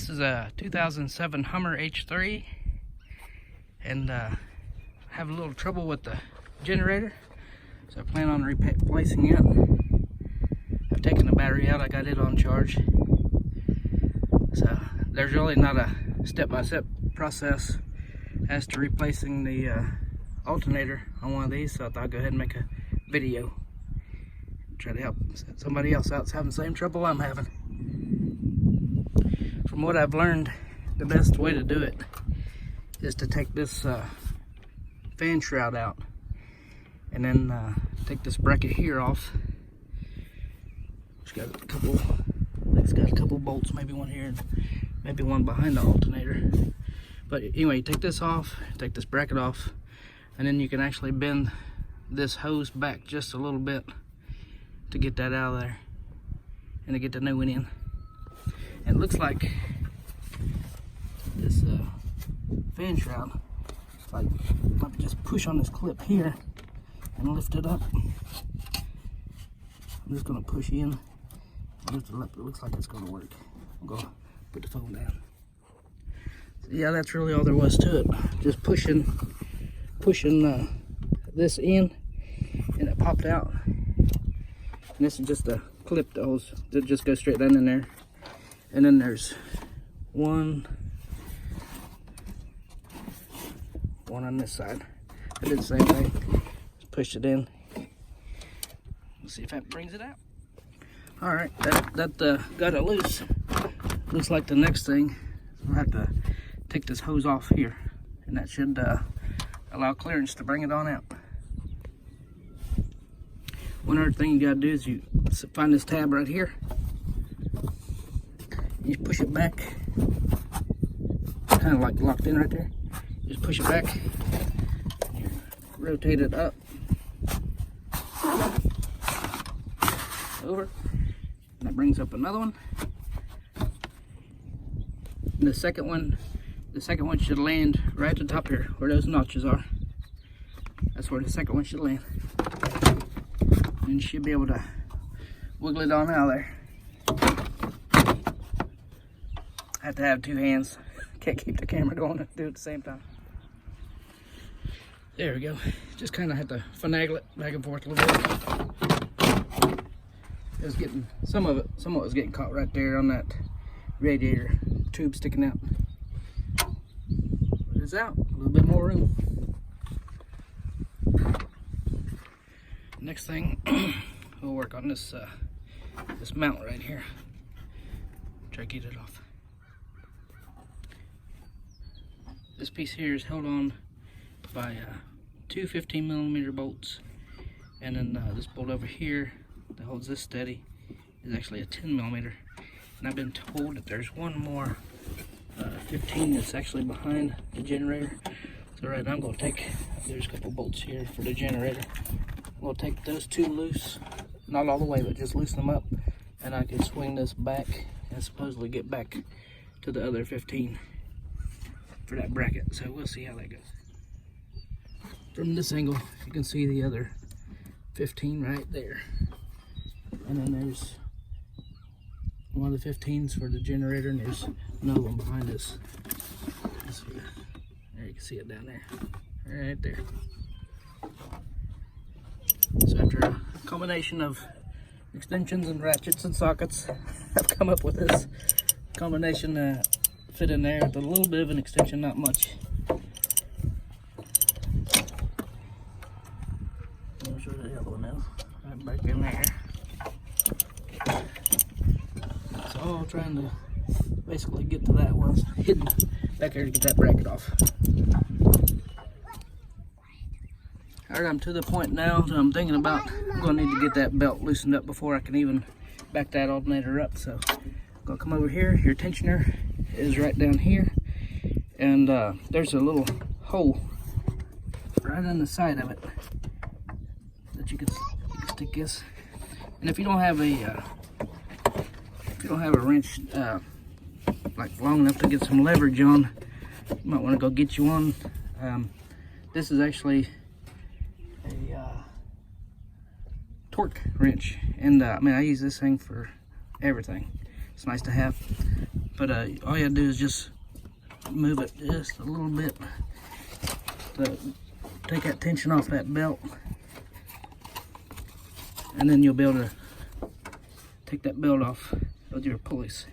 This is a 2007 Hummer H3, and have a little trouble with the generator, so I plan on replacing it. I've taken the battery out, I got it on charge. So there's really not a step-by-step process as to replacing the alternator on one of these, so I thought I'd go ahead and make a video. Try to help somebody else out that's having the same trouble I'm having. From what I've learned, the best way to do it is to take this fan shroud out, and then take this bracket here off. It's got a couple bolts, maybe one here and maybe one behind the alternator. But anyway, take this off, take this bracket off, and then you can actually bend this hose back just a little bit to get that out of there and to get the new one in. It looks like this fan shroud, like, might just push on this clip here and lift it up. I'm just gonna push in, lift it up. It looks like it's gonna work. I'm gonna put the phone down. So yeah, that's really all there was to it. Just pushing this in, and it popped out. And this is just a clip that just goes straight down in there. And then there's one on this side. I did the same thing. Just pushed it in. Let's see if that brings it out. All right, that got it loose. Looks like the next thing, I'll have to take this hose off here, and that should allow clearance to bring it on out. One other thing you gotta do is you find this tab right here. You push it back, kind of like locked in right there. Just push it back, rotate it up, over, and that brings up another one. And the second one should land right at the top here, where those notches are. That's where the second one should land. And you should be able to wiggle it on out of there. I have to have two hands. Can't keep the camera going and do it at the same time. There we go. Just kind of have to finagle it back and forth a little bit. It was getting some of it was getting caught right there on that radiator tube sticking out. But it's out. A little bit more room. Next thing, we'll work on this this mount right here. Try to get it off. This piece here is held on by two 15mm bolts, and then this bolt over here that holds this steady is actually a 10mm. And I've been told that there's one more 15 that's actually behind the generator. So right now I'm going to take, there's a couple bolts here for the generator. We'll take those two loose, not all the way, but just loosen them up, and I can swing this back and supposedly get back to the other 15 for that bracket. So we'll see how that goes. From this angle, you can see the other 15 right there. And then there's one of the 15s for the generator, and there's another one behind us. There, you can see it down there. Right there. So after a combination of extensions and ratchets and sockets, I've come up with this combination that fit in there with a little bit of an extension, not much. I'll show you the other one is right back in there. So all trying to basically get to that one hidden back there to get that bracket off. Alright, I'm to the point now that I'm thinking about, I'm going to need to get that belt loosened up before I can even back that alternator up. So I'm going to come over here. Your tensioner is right down here, and there's a little hole right on the side of it that you can stick this. And if you don't have a wrench like long enough to get some leverage on, you might want to go get you one. This is actually a torque wrench, and I mean, I use this thing for everything. It's nice to have. but all you gotta do is just move it just a little bit to take that tension off that belt, and then you'll be able to take that belt off with your pulleys.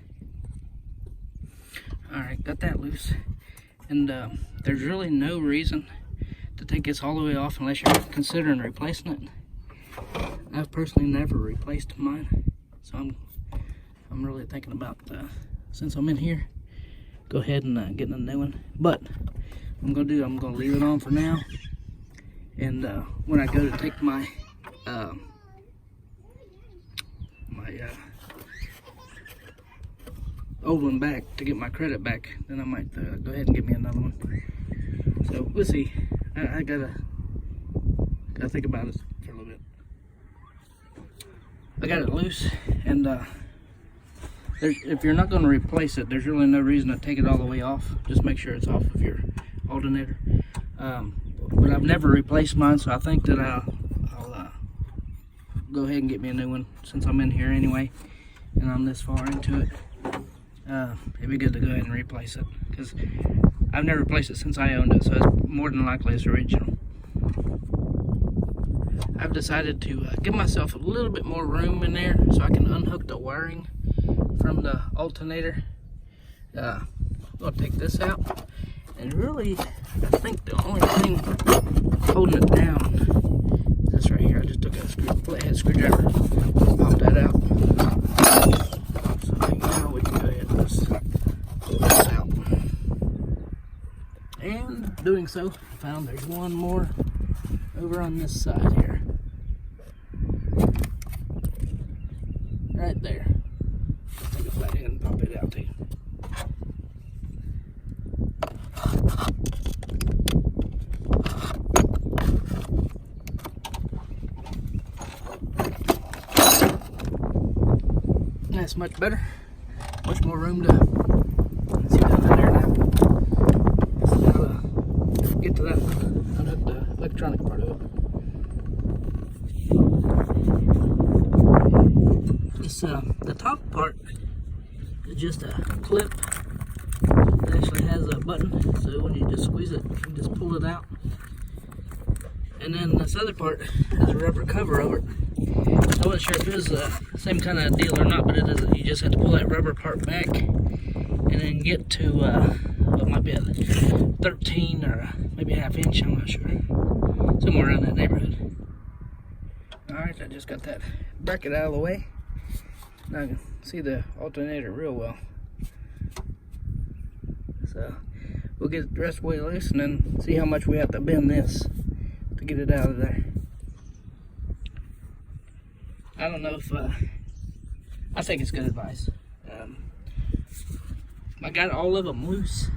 Alright, got that loose, and there's really no reason to take this all the way off unless you're considering replacing it. I've personally never replaced mine, so I'm really thinking about, since I'm in here, go ahead and get a new one. But I'm gonna leave it on for now, and when I go to take my old one back to get my credit back, then I might go ahead and get me another one. So we'll see. I gotta think about it for a little bit. I got it loose, and if you're not going to replace it, there's really no reason to take it all the way off. Just make sure it's off of your alternator. But I've never replaced mine, so I think that I'll go ahead and get me a new one since I'm in here anyway, and I'm this far into it. It'd be good to go ahead and replace it, because I've never replaced it since I owned it, so it's more than likely it's original. I've decided to give myself a little bit more room in there so I can unhook the wiring from the alternator. I'll take this out, and really I think the only thing holding it down is this right here. I just took a flathead screwdriver, popped that out. So now we can go ahead and just pull this out. And doing so, I found there's one more over on this side here. Right there. Take a flathead and pop it out too. That's much better. Much more room to see down in there now. So now get to that, unhook the electronic part of it. This, the top part is just a clip. It actually has a button, so when you just squeeze it, you can just pull it out. And then this other part has a rubber cover over it. I wasn't sure if it was the same kind of deal or not, but it is. You just have to pull that rubber part back and then get to what might be a 13 or maybe a ½ inch, I'm not sure. Somewhere around that neighborhood. Alright, I just got that bracket out of the way. Now I can see the alternator real well. So we'll get the rest of the way loose and then see how much we have to bend this to get it out of there. I don't know if I think it's good advice. I got all of them loose,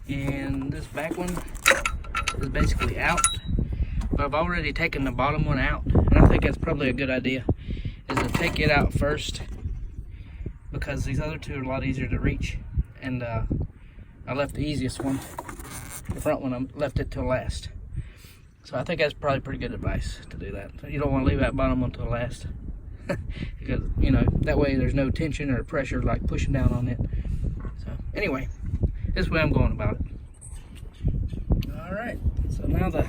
and this back one is basically out, but I've already taken the bottom one out, and I think that's probably a good idea, is to take it out first, because these other two are a lot easier to reach, and I left the easiest one, the front one, I left it till last. So I think that's probably pretty good advice to do that. So you don't want to leave that bottom one till last. Because, you know, that way there's no tension or pressure like pushing down on it. So anyway, this is the way I'm going about it. Alright, so now the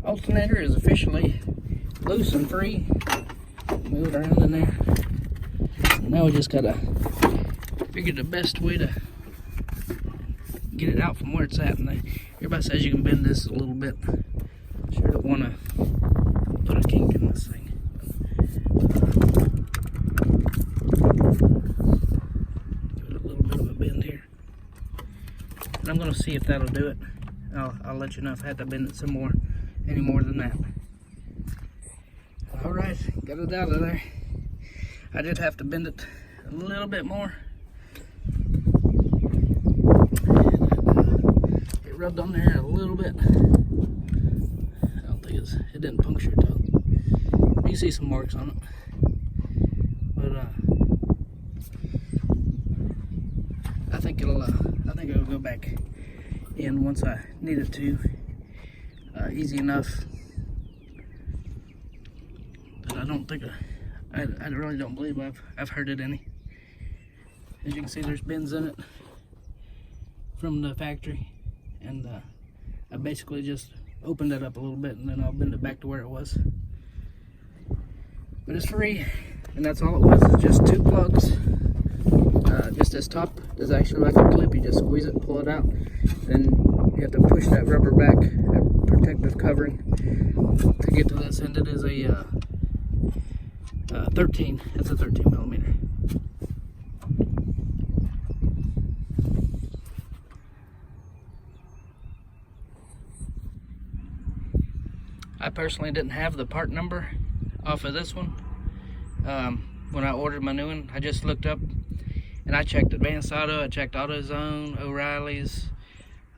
alternator is officially loose and free. Move it around in there. And now we just gotta figure the best way to get it out from where it's at. And everybody says you can bend this a little bit. Sure don't want to put a kink in this thing. Give it a little bit of a bend here. And I'm going to see if that'll do it. I'll let you know if I have to bend it some more, any more than that. Alright, got it out of there. I did have to bend it a little bit more. It rubbed on there a little bit. It didn't puncture though. You can see some marks on it, but I think it'll go back in once I need it to. Easy enough. But I don't think I really don't believe I've hurt it any. As you can see, there's bends in it from the factory, and I basically just opened it up a little bit and then I'll bend it back to where it was. But it's free, and that's all it was, is just 2 plugs. Just this top is actually like a clip. You just squeeze it and pull it out. Then you have to push that rubber back, that protective covering, to get to this. And it is a 13. It's a 13 millimeter. I personally didn't have the part number off of this one when I ordered my new one. I just looked up and I checked Advanced Auto, I checked AutoZone, O'Reilly's,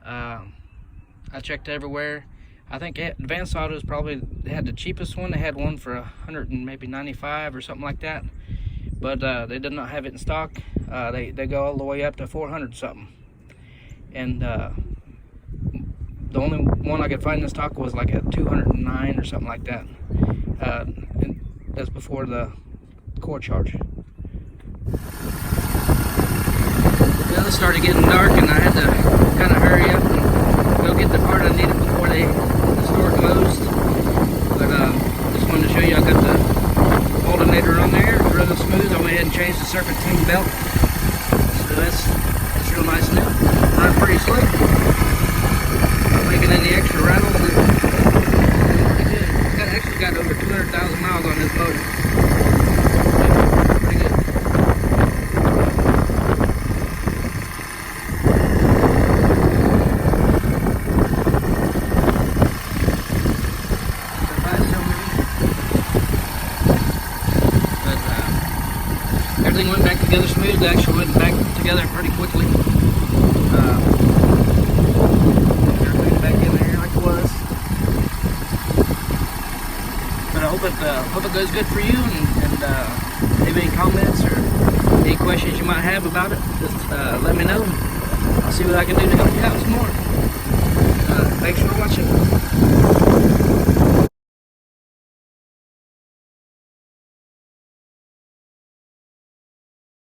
I checked everywhere. I think Advanced Auto probably had the cheapest one. They had one for 100 and maybe 95 or something like that, but they did not have it in stock. They go all the way up to 400 something, and the only one I could find in stock was like at 209 or something like that, and that's before the core charge. Well, it started getting dark and I had to kind of hurry up and go get the part I needed before the store closed. But just wanted to show you I got the alternator on there. It's really smooth. I went ahead and changed the serpentine belt, so that's real nice now. Running pretty slick. Not making any extra rattles. I actually got over 200,000 miles on this motor. Pretty good. Everything went back together smooth. It actually went back together pretty quickly. Everything back in there like it was. But I hope it goes good for you. And have any comments or any questions you might have about it, just let me know. I'll see what I can do to help you out some more. Thanks for watching.